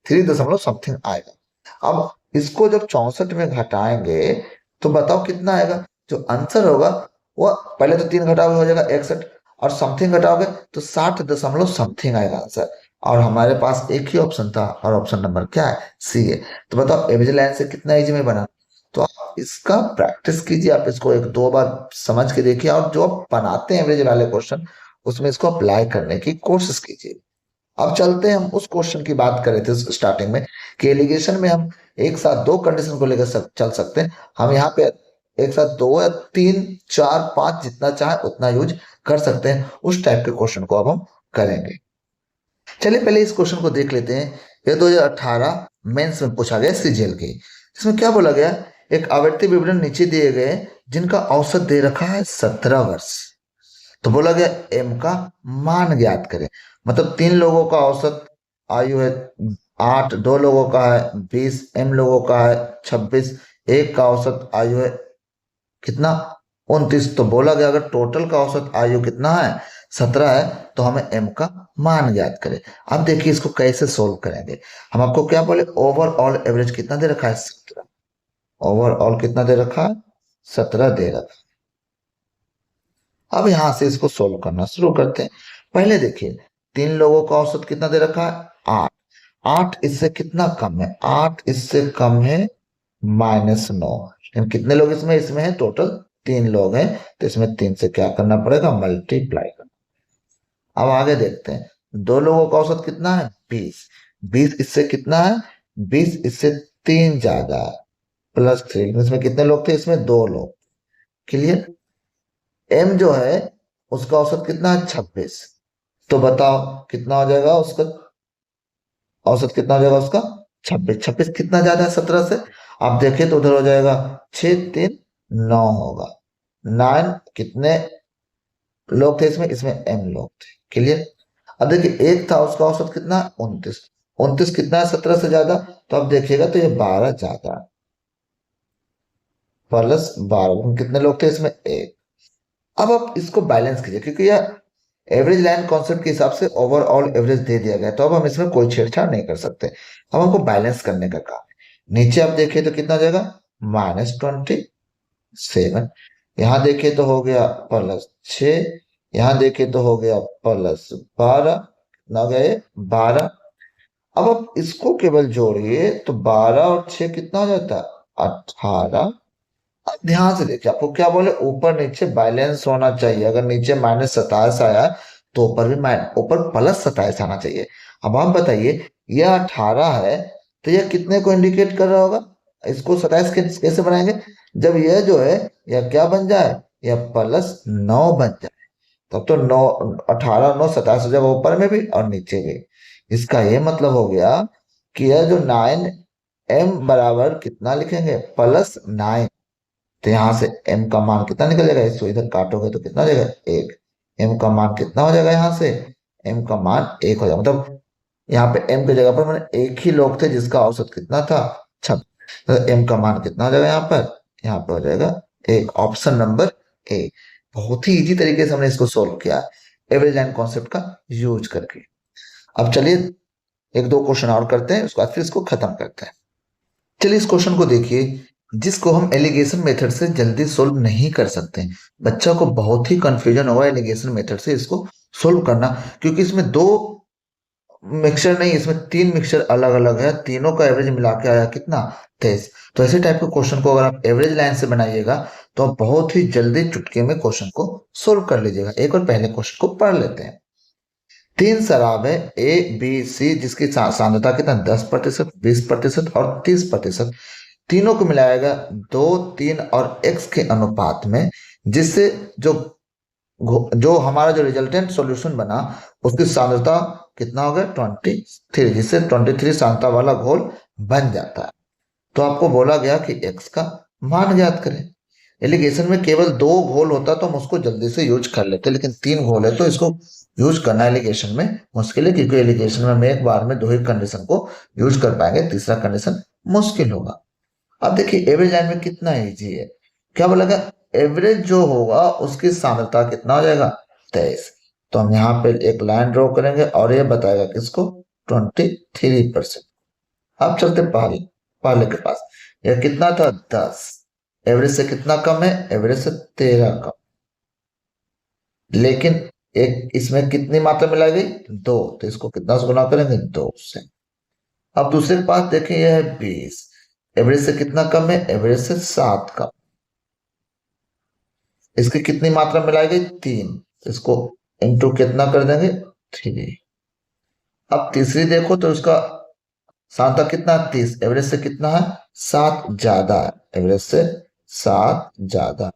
3 दशमलव समथिंग आएगा। अब इसको जब 64 में घटाएंगे तो बताओ कितना आएगा, जो आंसर होगा वो पहले तो 3 घटाओगे हो जाएगा 61, और समथिंग घटाओगे तो 60 दशमलव समथिंग आएगा आंसर। और हमारे पास एक ही ऑप्शन था, और ऑप्शन नंबर क्या है, सी है। तो बताओ एवरेज लाइन से कितना इजी में बना। तो आप इसका प्रैक्टिस कीजिए, आप इसको एक दो बार समझ के देखिए, और जो आप बनाते हैं एवरेज वाले क्वेश्चन उसमें इसको अप्लाई करने की कोशिश कीजिए। अब चलते हैं, हम उस क्वेश्चन की बात कर रहे थे स्टार्टिंग में कि एलिगेशन में हम एक साथ दो कंडीशन को लेकर चल सकते हैं। हम यहाँ पे एक साथ 2 या 3 4 5 जितना चाहे उतना यूज कर सकते हैं, उस टाइप के क्वेश्चन को अब हम करेंगे। चलिए पहले इस क्वेश्चन को देख लेते हैं। यह 2018 मेंस में पूछा गया सीजीएल के। इसमें क्या बोला गया, एक आवर्ती विवरण नीचे दिए गए जिनका औसत दे रखा है 17 वर्ष। तो बोला गया एम का मान ज्ञात करें। मतलब 3 लोगों का औसत आयु है 8, 2 लोगों का है 20, एम लोगों का है 26, एक का औसत आयु है कितना, 29। तो बोला गया अगर टोटल का औसत आयु कितना है 17 है तो हमें एम का मान ज्ञात करें। अब देखिए इसको कैसे सोल्व करेंगे। हम आपको क्या बोले, ओवरऑल एवरेज कितना दे रखा है, 17। ओवरऑल कितना दे रखा है, 17 दे रखा है। अब यहां से इसको सोल्व करना शुरू करते हैं। पहले देखिए 3 लोगों का औसत कितना दे रखा है, 8। 8 इससे कितना कम है, 8 इससे कम है -9। लेकिन कितने लोग इसमें इसमें है, टोटल 3 लोग हैं, तो इसमें 3 से क्या करना पड़ेगा, मल्टीप्लाई करना। अब आगे देखते हैं, 2 लोगों का औसत कितना है, 20। 20 इससे कितना है, 20 इससे 3 ज्यादा है, +3। इसमें कितने लोग थे, इसमें 2 लोग। क्लियर। एम जो है उसका औसत कितना है, 26। तो बताओ कितना हो जाएगा उसका औसत, कितना हो जाएगा उसका, 26। 26 कितना ज्यादा है 17 से, आप देखें तो उधर हो जाएगा 6 3 9 होगा। 9 कितने लोग थे इसमें, इसमें m लोग थे। क्लियर। अब देखिए एक था, उसका औसत कितना, 29। 29 कितना है, 17 से ज्यादा, तो अब देखिएगा तो ये 12 ज्यादा है। प्लस 12 कितने लोग थे इसमें, एक। अब आप इसको बैलेंस कीजिए, क्योंकि यह एवरेज लाइन कॉन्सेप्ट के हिसाब से ओवरऑल एवरेज दे दिया गया है, तो अब हम इसमें कोई छेड़छाड़ नहीं कर सकते। अब हमको बैलेंस करने का काम है। नीचे आप देखिए तो कितना हो जाएगा, -27। यहाँ देखिए तो हो गया +6। यहाँ देखिए तो हो गया +12। कितना हो गया ये, 12। अब आप इसको केवल जोड़िए तो 12 और 6 कितना हो जाता है, 18। अब ध्यान से देखिए, आपको क्या बोले, ऊपर नीचे बैलेंस होना चाहिए। अगर नीचे -27 आया तो ऊपर भी ऊपर +27 आना चाहिए। अब आप बताइए, यह 18 है तो यह कितने को इंडिकेट कर रहा होगा, इसको 27 कैसे बनाएंगे, जब यह जो है यह क्या बन जाए, यह +9 बन जाए। तब तो 9 18 9 27 हो जाएगा, ऊपर में भी और नीचे भी। इसका ये मतलब हो गया कि यह जो 9m बराबर कितना लिखेंगे, +9। तो यहाँ से m का मान कितना निकल जाएगा, इसको इधर काटोगे तो कितना हो जाएगा, 1। m का मान कितना हो जाएगा, यहाँ से m का मान 1 हो जाएगा। मतलब यहाँ पे m की जगह पर मैंने एक ही लोग थे जिसका औसत कितना था, 26। तो m का मान कितना हो जाएगा, यहाँ पे हो जाएगा 1। Option number A. बहुत ही इजी तरीके से हमने इसको सोल्व किया एवरेज लाइन कॉन्सेप्ट का यूज करके। अब चलिए एक दो क्वेश्चन और करते हैं, उसके बाद फिर इसको खत्म करते हैं। चलिए इस क्वेश्चन को देखिए, जिसको हम एलिगेशन मेथड से जल्दी सोल्व नहीं कर सकते। बच्चा को बहुत ही कंफ्यूजन होगा एलिगेशन मेथड से इसको सोल्व करना, क्योंकि इसमें दो मिक्सचर नहीं, इसमें 3 मिक्सचर अलग अलग है। तीनों का एवरेज मिला के आया कितना, 23। तो ऐसे टाइप के क्वेश्चन को अगर आप एवरेज लाइन से बनाइएगा तो आप बहुत ही जल्दी चुटकी में क्वेश्चन को सोल्व कर लीजिएगा। एक और पहले क्वेश्चन को पढ़ लेते हैं। 3 शराब है ए बी सी, जिसकी सांद्रता कितना, 10%, 20% और 30%। तीनों को मिलाएगा 2 3 और x के अनुपात में, जिससे जो जो हमारा जो रिजल्टेंट सॉल्यूशन बना उसकी सांद्रता कितना हो गया, 23, जिससे 23 सांद्रता वाला घोल बन जाता है। तो आपको बोला गया कि x का मान ज्ञात करें। एलिगेशन में केवल 2 घोल होता तो हम उसको जल्दी से यूज कर लेते, लेकिन 3 घोल है तो इसको यूज करना एलिगेशन में मुश्किल है, क्योंकि एलिगेशन में हम एक बार में 2 ही कंडीशन को यूज कर पाएंगे, तीसरा कंडीशन मुश्किल होगा। अब देखिए एवरेज लाइन में कितना इजी है, क्या बोला, एवरेज जो होगा उसकी सांद्रता कितना हो जाएगा, 23। तो हम यहाँ पे एक लाइन ड्रॉ करेंगे और ये बताएगा किसको, 23%। अब चलते पहले पहले के पास, यह कितना था, 10। एवरेज से कितना कम है, एवरेज से 13 कम। लेकिन एक इसमें कितनी मात्रा मिलाई गई, 2, तो इसको कितना से गुना करेंगे, 2 से। अब दूसरे के पास देखें, यह है 20। एवरेज से कितना कम है, एवरेज से 7 कम। इसकी कितनी मात्रा मिलाई गई, 3, इसको इंटू कितना कर देंगे, 3। अब तीसरी देखो तो इसका सांता कितना, 30। एवरेज से कितना है, 7 ज्यादा है, एवरेज से 7 ज्यादा।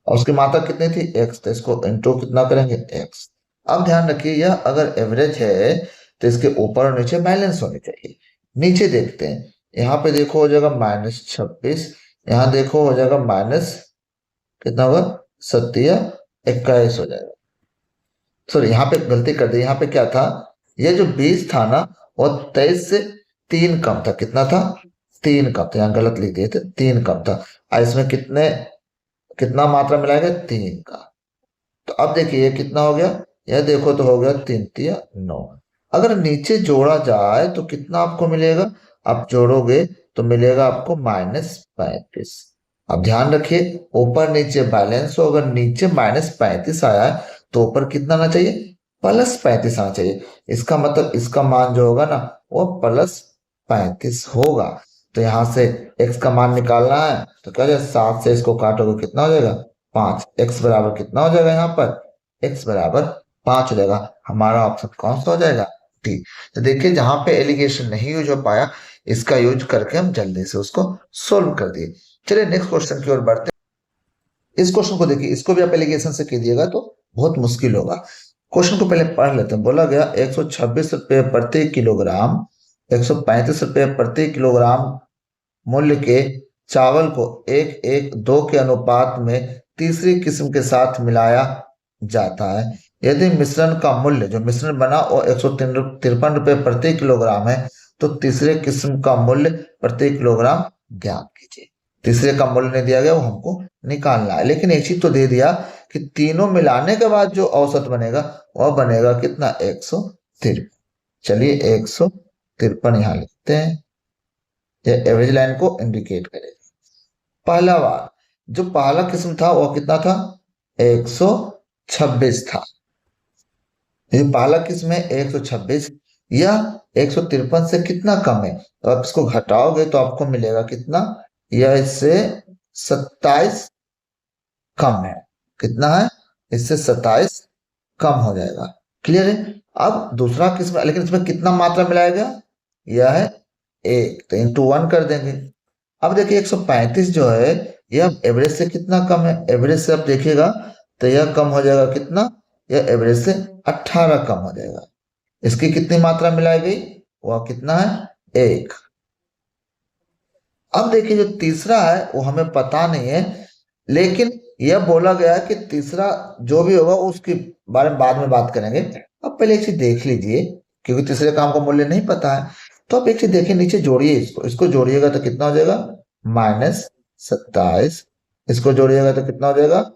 और उसकी मात्रा कितनी थी, x, तो इसको इंटू कितना करेंगे, x। अब ध्यान रखिए, यह अगर एवरेज है तो इसके ऊपर और नीचे बैलेंस होने चाहिए। नीचे देखते हैं, यहाँ पे देखो हो जाएगा -26, यहाँ देखो हो जाएगा माइनस कितना होगा, 27 हो जाएगा। सॉरी यहाँ पे गलती कर दी, यहाँ पे क्या था, ये जो 20 था ना वो 23 से 3 कम था। कितना था, 3 कम था, यहाँ गलत लिख दिए थे, 3 कम था। इसमें कितना मात्रा मिलाएगा, 3 का। तो अब देखिए ये कितना हो गया, यह देखो तो हो गया 3 3 9। अगर नीचे जोड़ा जाए तो कितना आपको मिलेगा, आप जोड़ोगे तो मिलेगा आपको -35। अब ध्यान रखिए ऊपर नीचे बैलेंस हो, अगर नीचे -35 आया है तो ऊपर कितना आना चाहिए, +35 आना चाहिए। इसका मतलब इसका मान जो होगा ना वो +35 होगा। तो यहां से x का मान निकालना है तो क्या हो जाएगा, 7 से इसको काटोगे कितना हो जाएगा, 5। x बराबर कितना हो जाएगा, यहाँ पर x बराबर 5 हो जाएगा। हमारा ऑप्शन कौन सा हो जाएगा, डी। तो देखिए जहां पे एलिगेशन नहीं यूज हो पाया, इसका यूज करके हम जल्दी से उसको सोल्व कर दिए। चलिए नेक्स्ट क्वेश्चन की ओर बढ़ते हैं। इस क्वेश्चन को देखिए, इसको भी आप एलिगेशन से कीजिएगा तो बहुत मुश्किल होगा। क्वेश्चन को पहले पढ़ लेते हैं। बोला गया 126 रुपये प्रति किलोग्राम 135 रुपये प्रति किलोग्राम मूल्य के चावल को 1:1:2 के अनुपात में तीसरी किस्म के साथ मिलाया जाता है। यदि मिश्रण का मूल्य, जो मिश्रण बना वो 153 रुपये प्रति किलोग्राम है, तो तीसरे किस्म का मूल्य प्रति किलोग्राम ज्ञात कीजिए। तीसरे का मूल्य नहीं दिया गया, वो हमको निकालना है। लेकिन एक चीज तो दे दिया कि तीनों मिलाने के बाद जो औसत बनेगा वह बनेगा कितना, 153। चलिए 153 यहाँ लिखते हैं, ये एवरेज लाइन को इंडिकेट करेगा। पहला बार जो पहला किस्म था वह कितना था, 126 था। ये पहला किस्म है 126, यह 153 से कितना कम है, तो आप इसको घटाओगे तो आपको मिलेगा कितना, यह इससे 27 कम है। कितना है, इससे 27 कम हो जाएगा। क्लियर है। अब दूसरा किस्म, लेकिन इसमें कितना मात्रा मिलाया गया, यह है 1, तो इंटू 1 कर देंगे। अब देखिए 135 जो है यह एवरेज से कितना कम है, एवरेज से आप देखिएगा तो यह कम हो जाएगा कितना, यह एवरेज से 18 कम हो जाएगा। इसकी कितनी मात्रा मिलाई गई, वह कितना है, 1। अब देखिए जो तीसरा है वो हमें पता नहीं है, लेकिन यह बोला गया कि तीसरा जो भी होगा उसके बारे में बाद में बात करेंगे। अब पहले एक चीज देख लीजिए, क्योंकि तीसरे काम का मूल्य नहीं पता है। तो अब एक चीज देखिए, नीचे जोड़िए, इसको जोड़िएगा तो कितना हो जाएगा, -27। इसको जोड़िएगा तो कितना हो जाएगा,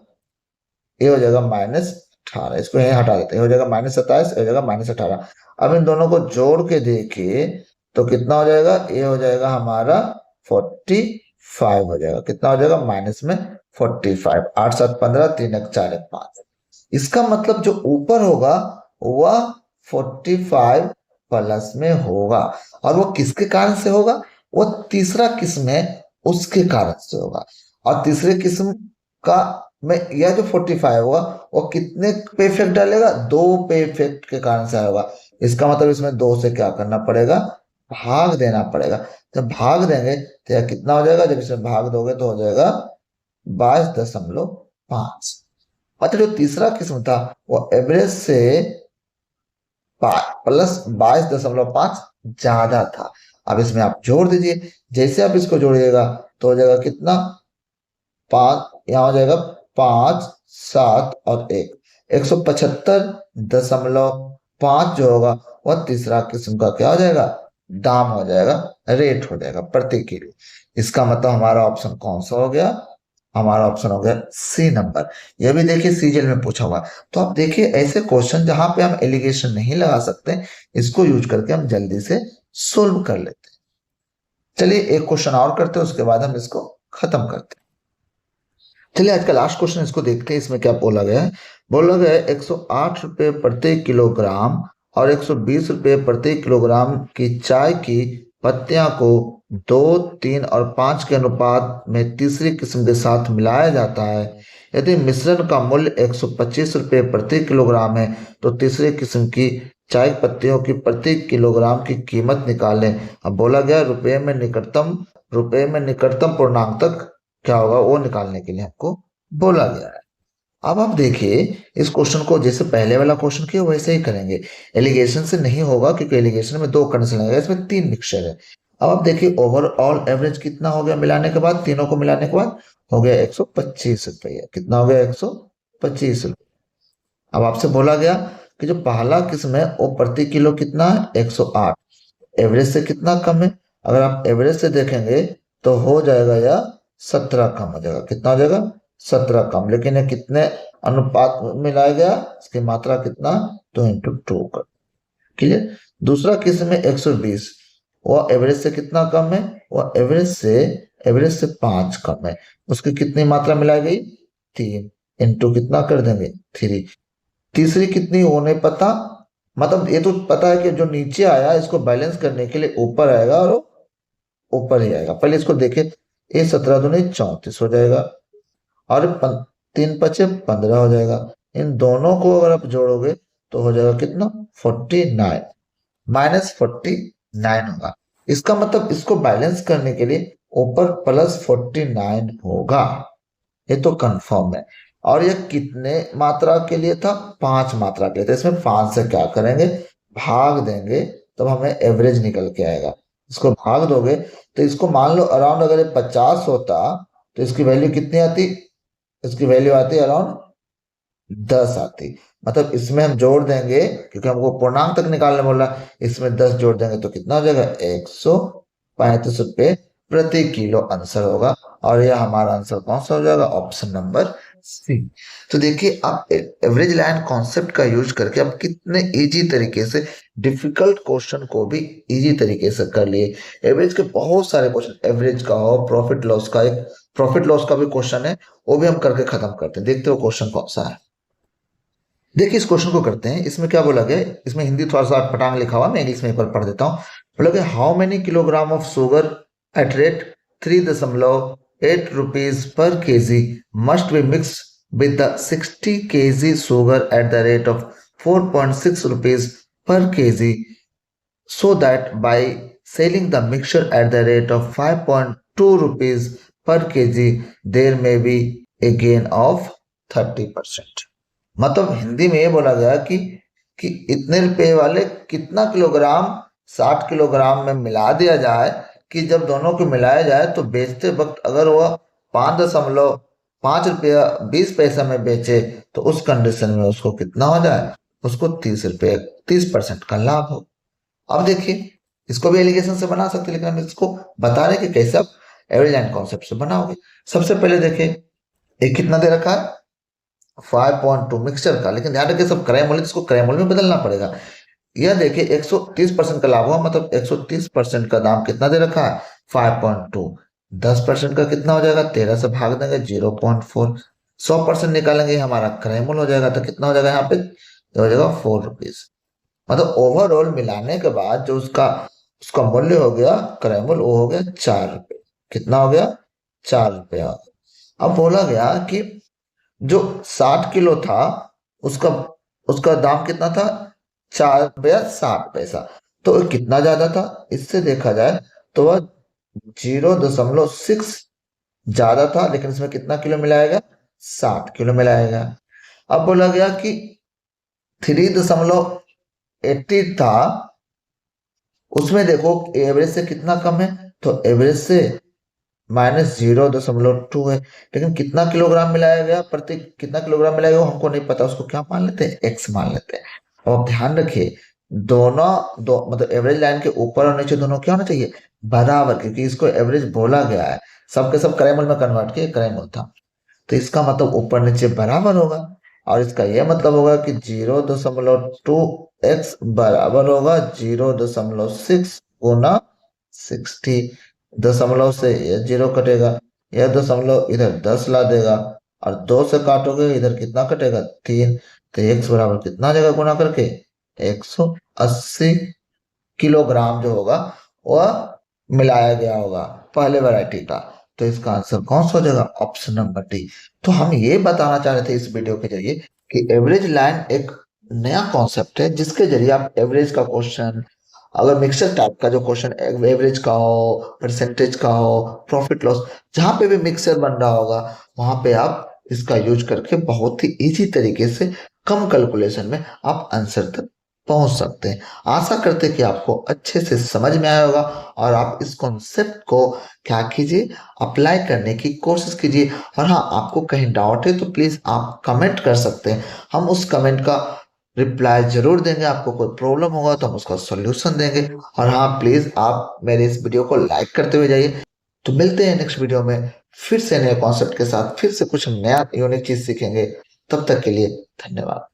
ये हो जाएगा -18। इसको यहीं हटा देते हैं, हो जाएगा -27, हो जाएगा -18। अब इन दोनों को जोड़ के देखिए तो कितना हो जाएगा, ये हो जाएगा हमारा 45 हो जाएगा। कितना हो जाएगा, माइनस में 45, 8 7 15, 3 1 4 1 5। इसका मतलब जो ऊपर होगा वह 45 प्लस में होगा, और वो किसके कारण से होगा, वो तीसरा किस्म है उसके कारण से होगा। और तीसरे किस्म का में यह जो 45 होगा वो कितने पे इफेक्ट डालेगा, 2 पे इफेक्ट के कारण से होगा। इसका मतलब इसमें 2 से क्या करना पड़ेगा, भाग देना पड़ेगा। जब भाग देंगे तो यह कितना हो जाएगा, जब इसमें भाग दोगे तो हो जाएगा 22.5। मतलब जो तीसरा किस्म था वो एवरेज से प्लस 22.5 ज्यादा था। अब इसमें आप जोड़ दीजिए, जैसे आप इसको जोड़िएगा तो हो जाएगा कितना, 5, यहाँ हो जाएगा 5 7 और 1, 175.5 जो होगा वह तीसरा किस्म का क्या हो जाएगा, दाम हो जाएगा, रेट हो जाएगा प्रति किलो। इसका मतलब हमारा ऑप्शन कौन सा हो गया, हमारा ऑप्शन हो गया सी नंबर। यह भी देखिए सीजीएल में पूछा हुआ। तो आप देखिए ऐसे क्वेश्चन जहां पे हम एलिगेशन नहीं लगा सकते, इसको यूज करके हम जल्दी से सोल्व कर लेते हैं। चलिए एक क्वेश्चन और करते हैं, उसके बाद हम इसको खत्म करते हैं। चलिए आज का लास्ट क्वेश्चन इसको देखते हैं, इसमें क्या बोला गया है। बोला गया है 108 रुपये प्रति किलोग्राम और 120 रुपये प्रति किलोग्राम की चाय की पत्तियां को 2, 3 और 5 के अनुपात में तीसरी किस्म के साथ मिलाया जाता है। यदि मिश्रण का मूल्य 125 रुपये प्रति किलोग्राम है तो तीसरी किस्म की चाय पत्तियों की प्रति किलोग्राम की कीमत निकालें। अब बोला गया रुपये में निकटतम पूर्णांक तक क्या होगा वो निकालने के लिए आपको बोला गया है। अब आप देखिए इस क्वेश्चन को जैसे पहले वाला क्वेश्चन किया वैसे ही करेंगे। एलिगेशन से नहीं होगा क्योंकि एलिगेशन में 2 कंडीशन लगेगा, इसमें 3 मिक्सचर है। अब आप देखिए ओवरऑल एवरेज कितना हो गया मिलाने के बाद, तीनों को मिलाने के बाद हो गया 125 रुपये। कितना हो गया, 125 रुपये। अब आपसे बोला गया कि जो पहला किस्म है वो प्रति किलो कितना है, 108, एवरेज से कितना कम है। अगर आप एवरेज से देखेंगे तो हो जाएगा या 17 कम हो जाएगा। कितना हो जाएगा, 17 कम। लेकिन ये कितने अनुपात में लाया गया, इसकी मात्रा कितना, 2 कर। क्लियर। दूसरा किस्म में 120, वो एवरेज से कितना कम है, वो एवरेज से 5 कम है। उसकी कितनी मात्रा मिलाई गई, 3, इंटू कितना कर देंगे, 3। तीसरी कितनी वो नहीं पता, मतलब ये तो पता है कि जो नीचे आया इसको बैलेंस करने के लिए ऊपर आएगा और ऊपर ही आएगा। पहले इसको देखें, ये 17 दूनी 34 हो जाएगा और 3 5 15 हो जाएगा। इन दोनों को अगर आप जोड़ोगे तो हो जाएगा कितना, 49, -49 होगा। इसका मतलब इसको बैलेंस करने के लिए ऊपर +49 होगा, ये तो कंफर्म है। और ये कितने मात्रा के लिए था, 5 मात्रा के लिए। तो इसमें 5 से क्या करेंगे, भाग देंगे तब हमें एवरेज निकल के आएगा। इसको भाग दोगे तो इसको मान लो अराउंड अगर ये 50 होता तो इसकी वैल्यू कितनी आती, इसकी वैल्यू आती अराउंड 10 आती। मतलब इसमें हम जोड़ देंगे क्योंकि हमको पूर्णांक तक निकालने बोला, इसमें 10 जोड़ देंगे तो कितना हो जाएगा 135 रुपये प्रति किलो आंसर होगा। और यह हमारा आंसर कौन सा हो जाएगा, ऑप्शन नंबर सी। तो देखिए आप एवरेज लाइन कॉन्सेप्ट का यूज करके आप कितने इजी तरीके से डिफिकल्ट क्वेश्चन को भी इजी तरीके से कर लिए। एवरेज के बहुत सारे क्वेश्चन, एवरेज का हो, प्रॉफिट लॉस का, एक प्रॉफिट लॉस का भी क्वेश्चन है, वो भी हम करके खत्म करते हैं। देखते हो क्वेश्चन कौन सा है। देखिए इस क्वेश्चन को करते हैं। इसमें क्या बोला गया, इसमें हिंदी थोड़ा सा पटांग लिखा हुआ, मैं इंग्लिश में एक बार पढ़ देता हूँ। बोला गया how many kilogram of sugar at rate 3.8 rupees per KG must be mix with the 60 kg sugar at the rate of 4.6 rupees per kg, so that by selling the mixture at the rate of 5.2 rupees per kg there may be a gain of 30%। मतलब हिंदी में ये बोला गया कि इतने रुपए वाले कितना किलोग्राम 60 किलोग्राम में मिला दिया जाए कि जब दोनों को मिलाया जाए तो बेचते वक्त अगर वह 5.5 रुपया 20 पैसा में बेचे तो उस कंडीशन में उसको कितना हो जाए, उसको 30% का लाभ हो। अब देखिए इसको भी एलिगेशन से बना सकते, लेकिन हम इसको बता रहे कि कैसे आप एवरेज लाइन कॉन्सेप्ट से बनाओगे। सबसे पहले देखिए एक कितना दे रखा है 5.2 मिक्सचर का, लेकिन ध्यान रखिए सब क्रय मूल्य, इसको क्रय मूल्य में बदलना पड़ेगा। यह देखिए 130% का लाभ हुआ, मतलब 130% का दाम कितना दे रखा है 5.2। 10% का कितना हो जाएगा, 13 से भाग देंगे 0.4। 100% निकालेंगे हमारा क्रय मूल्य हो जाएगा, तो कितना हो जाएगा यहाँ पे हो जाएगा 4 रुपीज। मतलब ओवरऑल मिलाने के बाद जो उसका मूल्य हो गया क्रय मूल्य वो हो गया 4 रुपये। कितना हो गया 4 रुपये। अब बोला गया कि जो 60 किलो था उसका उसका दाम कितना था 4 रुपया 60 पैसा, तो कितना ज्यादा था, इससे देखा जाए तो वह 0.6 ज्यादा था, लेकिन इसमें कितना किलो मिलाएगा 60 किलो मिलाएगा। अब बोला गया कि 3.80 था, उसमें देखो एवरेज से कितना कम है, तो एवरेज से -0.2 है, लेकिन कितना किलोग्राम मिलाया गया प्रति, कितना किलोग्राम मिलाया गया हमको नहीं पता, उसको क्या मान लेते हैं एक्स मान लेते हैं। अब ध्यान रखिए दोनों मतलब एवरेज लाइन के ऊपर और नीचे दोनों क्या होना चाहिए बराबर, क्योंकि इसको एवरेज बोला गया है, सबके सब क्रय मूल्य में कन्वर्ट किए, क्रय मूल्य था, तो इसका मतलब ऊपर नीचे बराबर होगा। और इसका यह मतलब होगा कि 0.2x बराबर होगा 0.6 गुना 60। दशमलव से यह 0 कटेगा, यह दशमलव इधर 10 ला देगा, और 2 से काटोगे इधर कितना कटेगा 3, तो x बराबर कितना आ जाएगा गुना करके 180 किलोग्राम जो होगा वह मिलाया गया होगा पहले वैरायटी का। तो इसका आंसर कौन सा हो जाएगा, ऑप्शन नंबर डी। तो हम ये बताना चाह रहे थे इस वीडियो के जरिए कि एवरेज लाइन एक नया कॉन्सेप्ट है जिसके जरिए आप एवरेज का क्वेश्चन, अगर मिक्सर टाइप का जो क्वेश्चन एवरेज का हो, परसेंटेज का हो, प्रॉफिट लॉस, जहां पे भी मिक्सर बन रहा होगा वहां पे आप इसका यूज करके बहुत ही इजी तरीके से कम कैलकुलेशन में आप आंसर तक पहुंच सकते हैं। आशा करते हैं कि आपको अच्छे से समझ में आया होगा और आप इस कॉन्सेप्ट को क्या कीजिए अप्लाई करने की कोशिश कीजिए। और हाँ, आपको कहीं डाउट है तो प्लीज आप कमेंट कर सकते हैं, हम उस कमेंट का रिप्लाई जरूर देंगे। आपको कोई प्रॉब्लम होगा तो हम उसका सॉल्यूशन देंगे। और हाँ प्लीज आप मेरे इस वीडियो को लाइक करते हुए जाइए। तो मिलते हैं नेक्स्ट वीडियो में फिर से नए कॉन्सेप्ट के साथ, फिर से कुछ नया यूनिक चीज सीखेंगे। तब तक के लिए धन्यवाद।